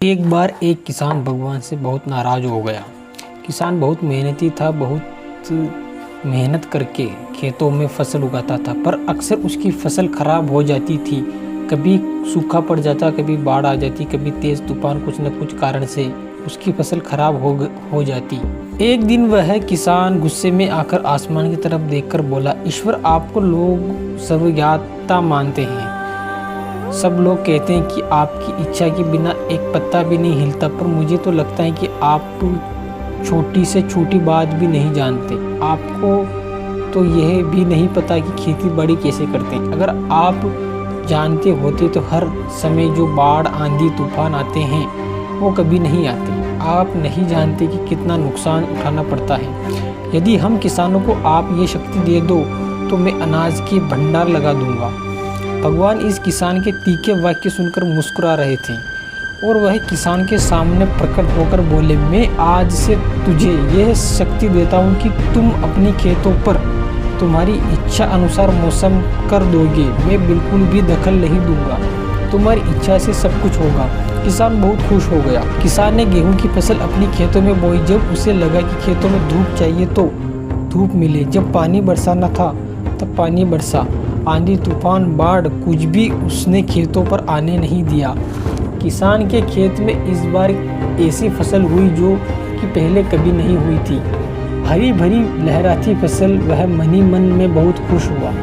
एक बार एक किसान भगवान से बहुत नाराज़ हो गया। किसान बहुत मेहनती था, बहुत मेहनत करके खेतों में फसल उगाता था, पर अक्सर उसकी फसल खराब हो जाती थी। कभी सूखा पड़ जाता, कभी बाढ़ आ जाती, कभी तेज़ तूफान, कुछ न कुछ कारण से उसकी फसल खराब हो जाती। एक दिन वह किसान गुस्से में आकर आसमान की तरफ देखकर बोला, ईश्वर, आपको लोग सर्वज्ञता मानते हैं। सब लोग कहते हैं कि आपकी इच्छा के बिना एक पत्ता भी नहीं हिलता, पर मुझे तो लगता है कि आप छोटी से छोटी बात भी नहीं जानते। आपको तो यह भी नहीं पता कि खेती बाड़ी कैसे करते हैं। अगर आप जानते होते तो हर समय जो बाढ़, आंधी, तूफान आते हैं वो कभी नहीं आते। आप नहीं जानते कि कितना नुकसान उठाना पड़ता है। यदि हम किसानों को आप ये शक्ति दे दो तो मैं अनाज के भंडार लगा दूंगा। भगवान इस किसान के तीखे वाक्य सुनकर मुस्कुरा रहे थे और वह किसान के सामने प्रकट होकर बोले, मैं आज से तुझे यह शक्ति देता हूँ कि तुम अपनी खेतों पर तुम्हारी इच्छा अनुसार मौसम कर दोगे। मैं बिल्कुल भी दखल नहीं दूंगा, तुम्हारी इच्छा से सब कुछ होगा। किसान बहुत खुश हो गया। किसान ने गेहूं की फसल अपनी खेतों में बोई। जब उसे लगा कि खेतों में धूप चाहिए तो धूप मिले, जब पानी बरसाना था तब पानी बरसा। आंधी, तूफान, बाढ़, कुछ भी उसने खेतों पर आने नहीं दिया। किसान के खेत में इस बार ऐसी फसल हुई जो कि पहले कभी नहीं हुई थी। हरी भरी लहराती फसल। वह मन ही मन में बहुत खुश हुआ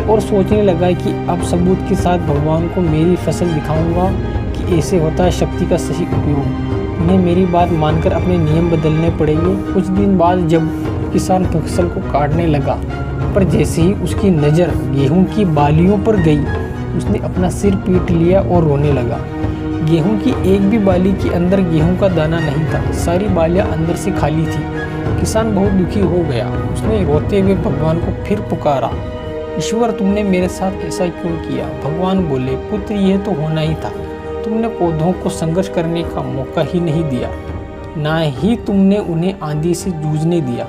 और सोचने लगा कि अब सबूत के साथ भगवान को मेरी फसल दिखाऊंगा कि ऐसे होता है शक्ति का सही उपयोग। उन्हें मेरी बात मानकर अपने नियम बदलने पड़ेंगे। कुछ दिन बाद जब किसान फसल को काटने लगा, पर जैसे ही उसकी नज़र गेहूं की बालियों पर गई, उसने अपना सिर पीट लिया और रोने लगा। गेहूं की एक भी बाली के अंदर गेहूं का दाना नहीं था। सारी बालियां अंदर से खाली थी। किसान बहुत दुखी हो गया। उसने रोते हुए भगवान को फिर पुकारा, ईश्वर, तुमने मेरे साथ ऐसा क्यों किया? भगवान बोले, पुत्र, यह तो होना ही था। तुमने पौधों को संघर्ष करने का मौका ही नहीं दिया, ना ही तुमने उन्हें आंधी से जूझने दिया,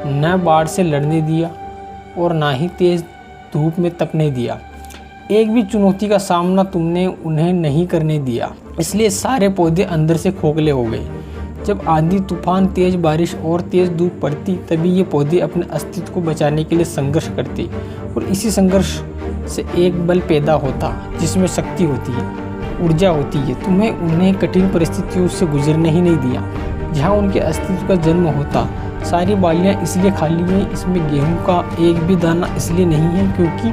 न बाढ़ से लड़ने दिया और ना ही तेज धूप में तपने दिया। एक भी चुनौती का सामना तुमने उन्हें नहीं करने दिया। इसलिए सारे पौधे अंदर से खोखले हो गए। जब आंधी, तूफान, तेज बारिश और तेज धूप पड़ती, तभी ये पौधे अपने अस्तित्व को बचाने के लिए संघर्ष करते और इसी संघर्ष से एक बल पैदा होता जिसमें शक्ति होती है, ऊर्जा होती है। तुम्हें उन्हें कठिन परिस्थितियों से गुजरने ही नहीं दिया जहाँ उनके अस्तित्व का जन्म होता। सारी बालियां इसलिए खाली हैं, इसमें गेहूं का एक भी दाना इसलिए नहीं है क्योंकि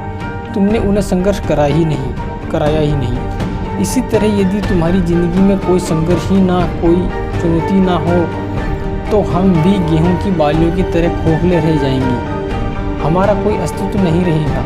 तुमने उन्हें संघर्ष कराया ही नहीं। इसी तरह यदि तुम्हारी ज़िंदगी में कोई संघर्ष ही ना, कोई चुनौती ना हो, तो हम भी गेहूं की बालियों की तरह खोखले रह जाएंगे। हमारा कोई अस्तित्व नहीं रहेगा।